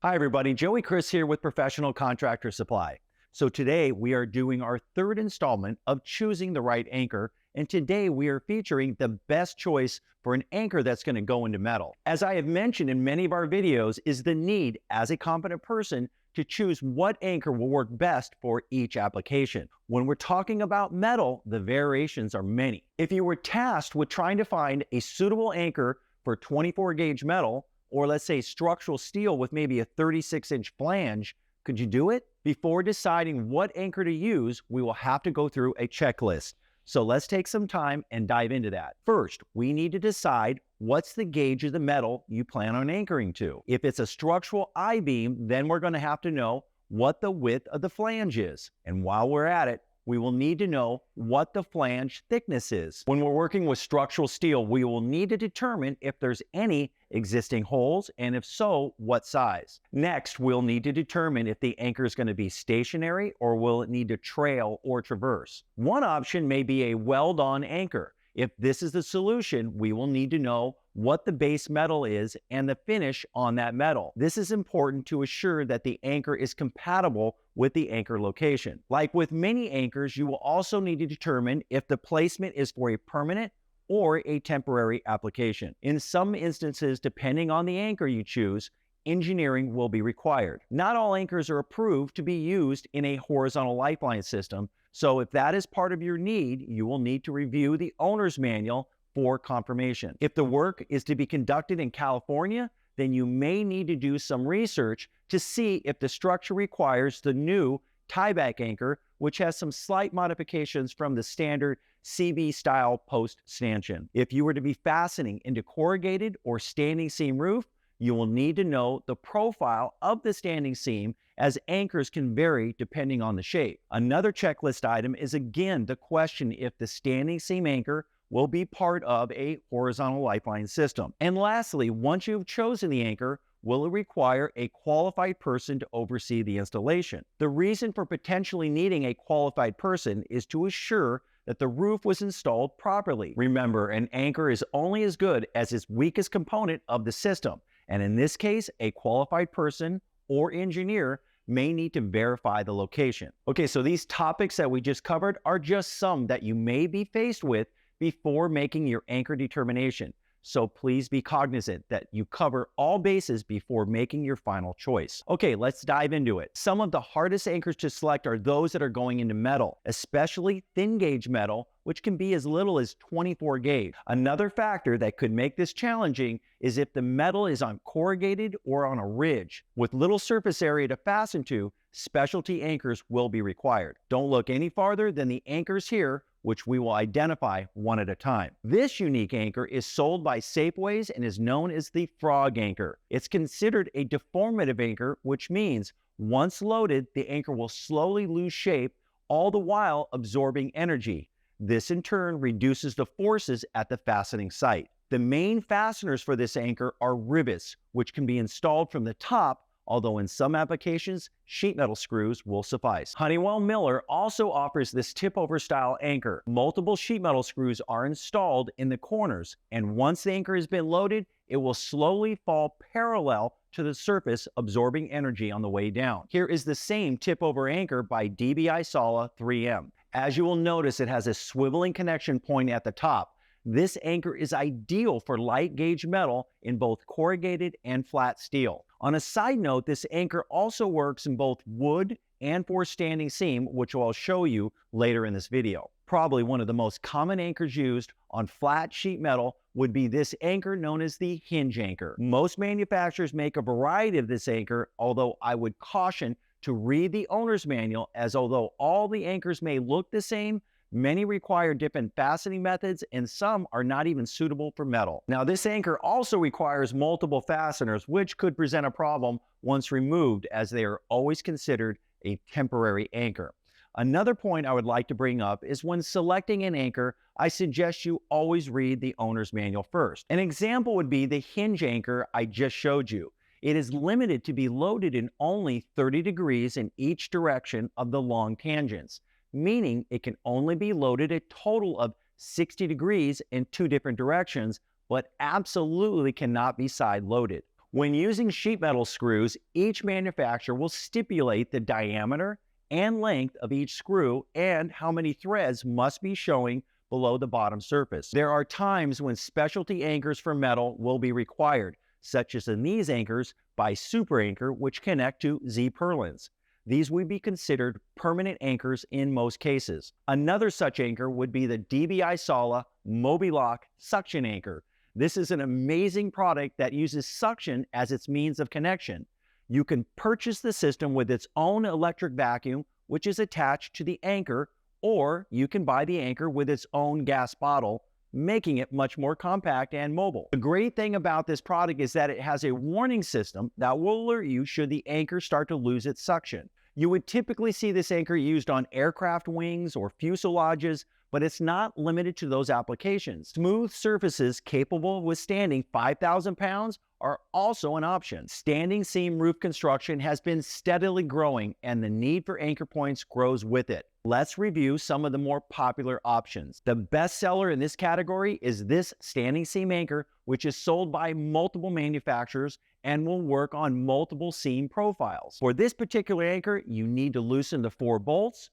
Hi everybody, Joey Chris here with Professional Contractor Supply. So today we are doing our third installment of choosing the right anchor, and today we are featuring the best choice for an anchor that's going to go into metal. As I have mentioned in many of our videos, is the need as a competent person to choose what anchor will work best for each application. When we're talking about metal, the variations are many. If you were tasked with trying to find a suitable anchor for 24 gauge metal, or let's say structural steel with maybe a 36-inch flange, could you do it? Before deciding what anchor to use, we will have to go through a checklist. So let's take some time and dive into that. First, we need to decide what's the gauge of the metal you plan on anchoring to. If it's a structural I-beam, then we're going to have to know what the width of the flange is. And while we're at it, we will need to know what the flange thickness is. When we're working with structural steel, we will need to determine if there's any existing holes, and if so, what size. Next, we'll need to determine if the anchor is going to be stationary or will it need to trail or traverse. One option may be a weld-on anchor. If this is the solution, we will need to know what the base metal is and the finish on that metal. This is important to assure that the anchor is compatible with the anchor location. Like with many anchors, you will also need to determine if the placement is for a permanent or a temporary application. In some instances, depending on the anchor you choose, engineering will be required. Not all anchors are approved to be used in a horizontal lifeline system, so if that is part of your need, you will need to review the owner's manual for confirmation. If the work is to be conducted in California, then you may need to do some research to see if the structure requires the new tieback anchor, which has some slight modifications from the standard CB style post stanchion. If you were to be fastening into corrugated or standing seam roof, you will need to know the profile of the standing seam, as anchors can vary depending on the shape. Another checklist item is again the question if the standing seam anchor will be part of a horizontal lifeline system. And lastly, once you've chosen the anchor, will it require a qualified person to oversee the installation? The reason for potentially needing a qualified person is to assure that the roof was installed properly. Remember, an anchor is only as good as its weakest component of the system. And in this case, a qualified person or engineer may need to verify the location. Okay, so these topics that we just covered are just some that you may be faced with before making your anchor determination. So please be cognizant that you cover all bases before making your final choice. Okay, let's dive into it. Some of the hardest anchors to select are those that are going into metal, especially thin gauge metal, which can be as little as 24 gauge. Another factor that could make this challenging is if the metal is on corrugated or on a ridge. With little surface area to fasten to, specialty anchors will be required. Don't look any farther than the anchors here, which we will identify one at a time. This unique anchor is sold by Safeways and is known as the frog anchor. It's considered a deformative anchor, which means once loaded, the anchor will slowly lose shape, all the while absorbing energy. This in turn reduces the forces at the fastening site. The main fasteners for this anchor are rivets, which can be installed from the top, although in some applications, sheet metal screws will suffice. Honeywell Miller also offers this tip-over style anchor. Multiple sheet metal screws are installed in the corners, and once the anchor has been loaded, it will slowly fall parallel to the surface, absorbing energy on the way down. Here is the same tip-over anchor by DBI Sala 3M. As you will notice, it has a swiveling connection point at the top. This anchor is ideal for light gauge metal in both corrugated and flat steel. On a side note, this anchor also works in both wood and for standing seam, which I'll show you later in this video. Probably one of the most common anchors used on flat sheet metal would be this anchor known as the hinge anchor. Most manufacturers make a variety of this anchor, although I would caution to read the owner's manual, as although all the anchors may look the same, many require different fastening methods, and some are not even suitable for metal. Now, this anchor also requires multiple fasteners, which could present a problem once removed, as they are always considered a temporary anchor. Another point I would like to bring up is when selecting an anchor, I suggest you always read the owner's manual first. An example would be the hinge anchor I just showed you. It is limited to be loaded in only 30 degrees in each direction of the long tangents, meaning it can only be loaded a total of 60 degrees in two different directions, but absolutely cannot be side loaded. When using sheet metal screws, each manufacturer will stipulate the diameter and length of each screw and how many threads must be showing below the bottom surface. There are times when specialty anchors for metal will be required, such as in these anchors by Super Anchor, which connect to Z-purlins. These would be considered permanent anchors in most cases. Another such anchor would be the DBI Sala Mobi-Lock suction anchor. This is an amazing product that uses suction as its means of connection. You can purchase the system with its own electric vacuum, which is attached to the anchor, or you can buy the anchor with its own gas bottle, making it much more compact and mobile. The great thing about this product is that it has a warning system that will alert you should the anchor start to lose its suction. You would typically see this anchor used on aircraft wings or fuselages, but it's not limited to those applications. Smooth surfaces capable of withstanding 5,000 pounds are also an option. Standing seam roof construction has been steadily growing, and the need for anchor points grows with it. Let's review some of the more popular options. The best seller in this category is this standing seam anchor, which is sold by multiple manufacturers and will work on multiple seam profiles. For this particular anchor, you need to loosen the 4 bolts,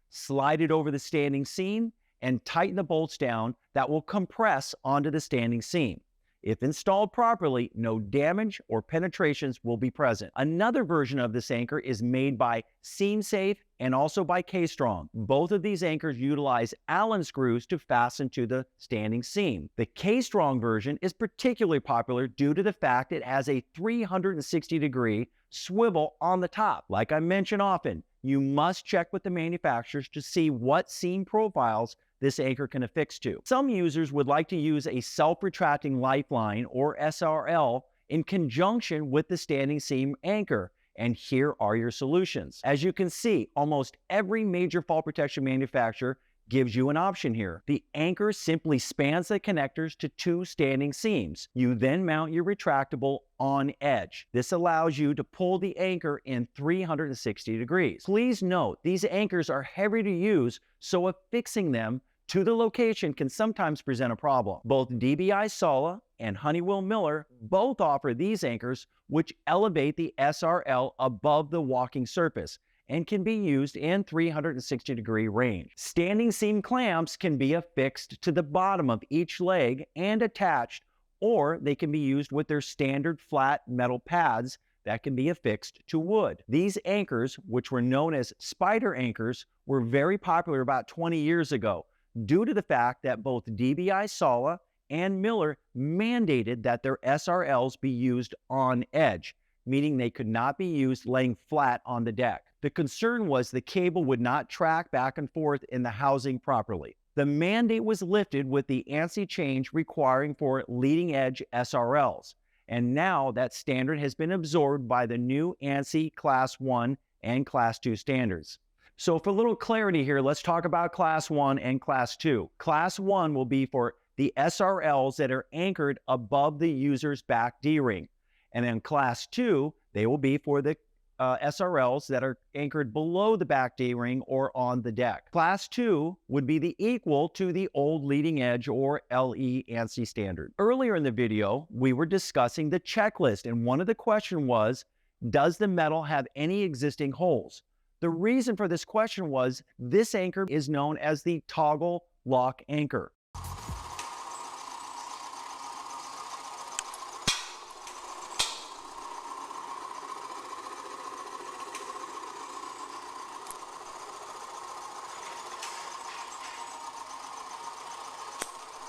slide it over the standing seam, and tighten the bolts down that will compress onto the standing seam. If installed properly, no damage or penetrations will be present. Another version of this anchor is made by Seam Safe and also by K-Strong. Both of these anchors utilize Allen screws to fasten to the standing seam. The K-Strong version is particularly popular due to the fact it has a 360-degree swivel on the top. Like I mention often, you must check with the manufacturers to see what seam profiles this anchor can affix to. Some users would like to use a self-retracting lifeline or SRL in conjunction with the standing seam anchor, and here are your solutions. As you can see, almost every major fall protection manufacturer gives you an option here. The anchor simply spans the connectors to 2 standing seams. You then mount your retractable on edge. This allows you to pull the anchor in 360 degrees. Please note, these anchors are heavy to use, so affixing them to the location can sometimes present a problem. Both DBI Sala and Honeywell Miller both offer these anchors, which elevate the SRL above the walking surface and can be used in 360-degree range. Standing seam clamps can be affixed to the bottom of each leg and attached, or they can be used with their standard flat metal pads that can be affixed to wood. These anchors, which were known as spider anchors, were very popular about 20 years ago due to the fact that both DBI Sala and Miller mandated that their SRLs be used on edge, meaning they could not be used laying flat on the deck. The concern was the cable would not track back and forth in the housing properly. The mandate was lifted with the ANSI change requiring for leading edge SRLs, and now that standard has been absorbed by the new ANSI Class 1 and Class 2 standards. So for a little clarity here, let's talk about Class 1 and Class 2. Class 1 will be for the SRLs that are anchored above the user's back D-ring. And then Class 2, they will be for the SRLs that are anchored below the back D-ring or on the deck. Class 2 would be the equal to the old leading edge or LE ANSI standard. Earlier in the video, we were discussing the checklist, and one of the questions was, does the metal have any existing holes? The reason for this question was this anchor is known as the toggle lock anchor.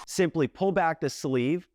Simply pull back the sleeve,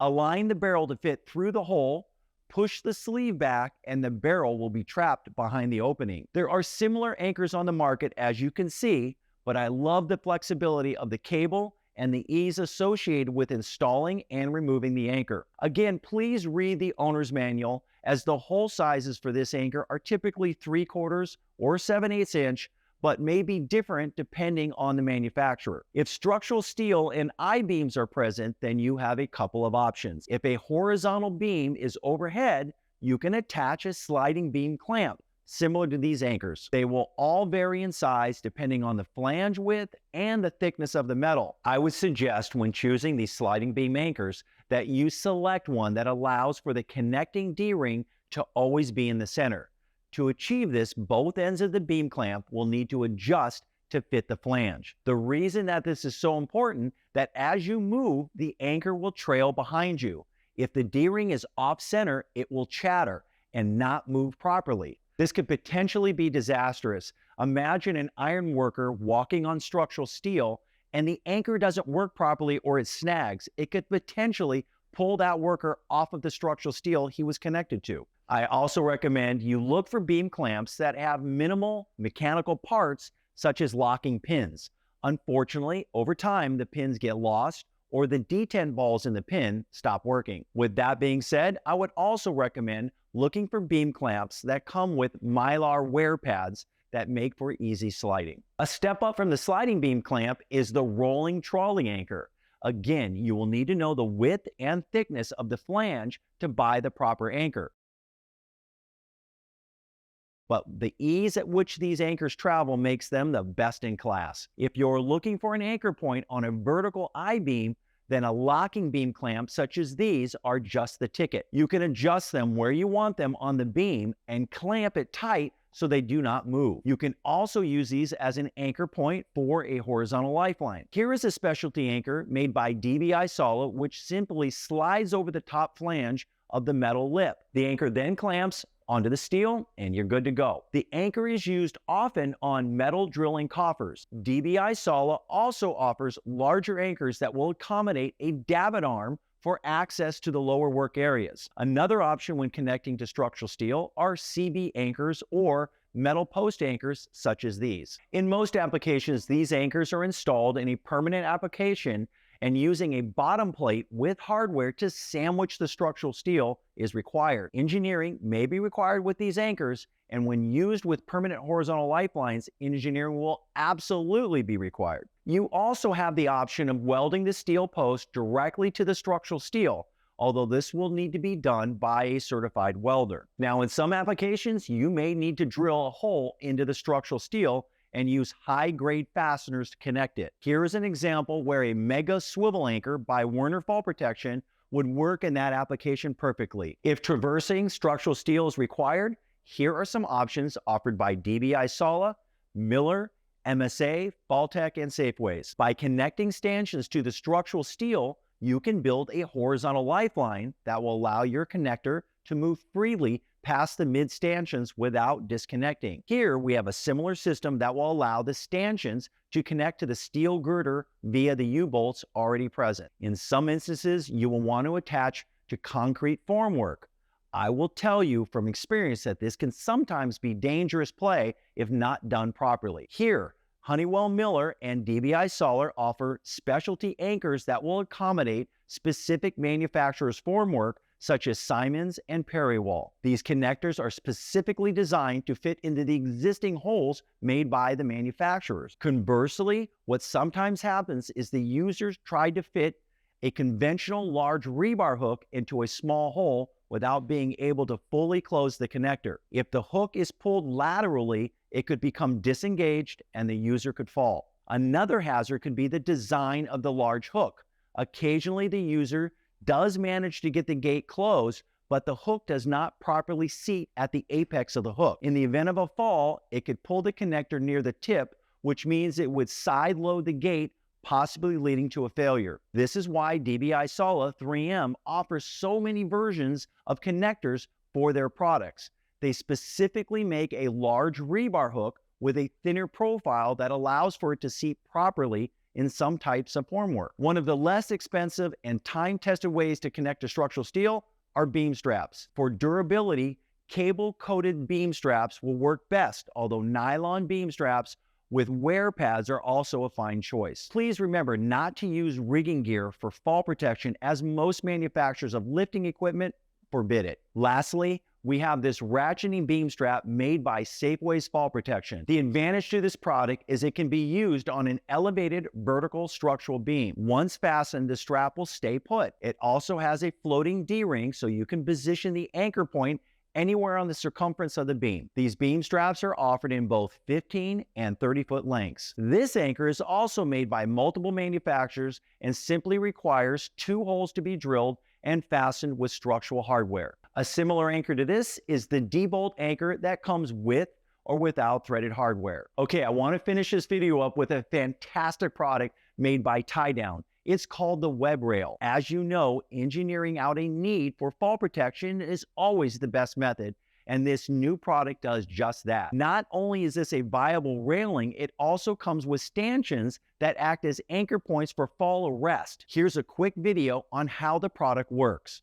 align the barrel to fit through the hole, push the sleeve back, and the barrel will be trapped behind the opening. There are similar anchors on the market, as you can see, but I love the flexibility of the cable and the ease associated with installing and removing the anchor. Again, please read the owner's manual, as the hole sizes for this anchor are typically 3/4 or 7/8 inch, but may be different depending on the manufacturer. If structural steel and I-beams are present, then you have a couple of options. If a horizontal beam is overhead, you can attach a sliding beam clamp, similar to these anchors. They will all vary in size depending on the flange width and the thickness of the metal. I would suggest when choosing these sliding beam anchors that you select one that allows for the connecting D-ring to always be in the center. To achieve this, both ends of the beam clamp will need to adjust to fit the flange. The reason that this is so important, that as you move, the anchor will trail behind you. If the D-ring is off-center, it will chatter and not move properly. This could potentially be disastrous. Imagine an iron worker walking on structural steel and the anchor doesn't work properly or it snags. It could potentially pull that worker off of the structural steel he was connected to. I also recommend you look for beam clamps that have minimal mechanical parts such as locking pins. Unfortunately, over time, the pins get lost or the detent balls in the pin stop working. With that being said, I would also recommend looking for beam clamps that come with mylar wear pads that make for easy sliding. A step up from the sliding beam clamp is the rolling trolley anchor. Again, you will need to know the width and thickness of the flange to buy the proper anchor. But the ease at which these anchors travel makes them the best in class. If you're looking for an anchor point on a vertical I-beam, then a locking beam clamp such as these are just the ticket. You can adjust them where you want them on the beam and clamp it tight so they do not move. You can also use these as an anchor point for a horizontal lifeline. Here is a specialty anchor made by DBI Solid, which simply slides over the top flange of the metal lip. The anchor then clamps onto the steel and you're good to go. The anchor is used often on metal drilling coffers. DBI Solid also offers larger anchors that will accommodate a davit arm for access to the lower work areas. Another option when connecting to structural steel are CB anchors or metal post anchors such as these. In most applications, these anchors are installed in a permanent application, and using a bottom plate with hardware to sandwich the structural steel is required. Engineering may be required with these anchors, and when used with permanent horizontal lifelines, engineering will absolutely be required. You also have the option of welding the steel post directly to the structural steel, although this will need to be done by a certified welder. Now, in some applications, you may need to drill a hole into the structural steel and use high-grade fasteners to connect it. Here is an example where a mega swivel anchor by Werner Fall Protection would work in that application perfectly. If traversing structural steel is required, here are some options offered by DBI Sola, Miller, MSA, Faltech, and Safeways. By connecting stanchions to the structural steel, you can build a horizontal lifeline that will allow your connector to move freely past the mid stanchions without disconnecting. Here we have a similar system that will allow the stanchions to connect to the steel girder via the U-bolts already present. In some instances, you will want to attach to concrete formwork. I will tell you from experience that this can sometimes be dangerous play if not done properly. Here, Honeywell Miller and DBI Solar offer specialty anchors that will accommodate specific manufacturers' formwork such as Simons and Perrywall. These connectors are specifically designed to fit into the existing holes made by the manufacturers. Conversely, what sometimes happens is the users try to fit a conventional large rebar hook into a small hole without being able to fully close the connector. If the hook is pulled laterally, it could become disengaged and the user could fall. Another hazard could be the design of the large hook. Occasionally, the user does manage to get the gate closed, but the hook does not properly seat at the apex of the hook. In the event of a fall, it could pull the connector near the tip, which means it would side load the gate, possibly leading to a failure. This is why DBI Sola 3M offers so many versions of connectors for their products. They specifically make a large rebar hook with a thinner profile that allows for it to seat properly in some types of formwork. One of the less expensive and time-tested ways to connect to structural steel are beam straps. For durability, cable-coated beam straps will work best, although nylon beam straps with wear pads are also a fine choice. Please remember not to use rigging gear for fall protection, as most manufacturers of lifting equipment forbid it. Lastly, we have this ratcheting beam strap made by Safeways Fall Protection. The advantage to this product is it can be used on an elevated vertical structural beam. Once fastened, the strap will stay put. It also has a floating D-ring so you can position the anchor point anywhere on the circumference of the beam. These beam straps are offered in both 15 and 30-foot lengths. This anchor is also made by multiple manufacturers and simply requires 2 holes to be drilled and fastened with structural hardware. A similar anchor to this is the D-bolt anchor that comes with or without threaded hardware. Okay, I want to finish this video up with a fantastic product made by Tie Down. It's called the Web Rail. As you know, engineering out a need for fall protection is always the best method, and this new product does just that. Not only is this a viable railing, it also comes with stanchions that act as anchor points for fall arrest. Here's a quick video on how the product works.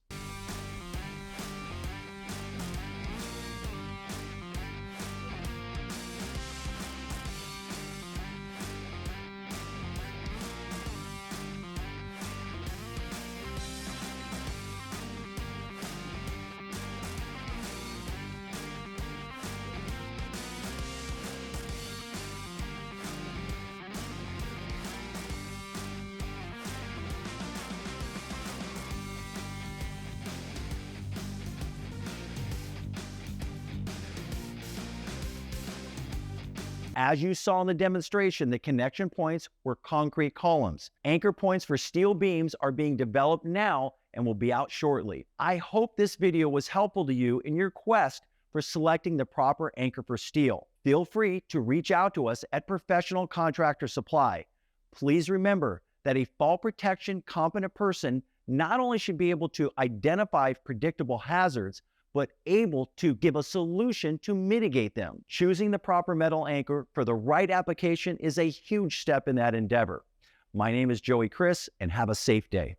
As you saw in the demonstration, the connection points were concrete columns. Anchor points for steel beams are being developed now and will be out shortly. I hope this video was helpful to you in your quest for selecting the proper anchor for steel. Feel free to reach out to us at Professional Contractor Supply. Please remember that a fall protection competent person not only should be able to identify predictable hazards, but able to give a solution to mitigate them. Choosing the proper metal anchor for the right application is a huge step in that endeavor. My name is Joey Chris, and have a safe day.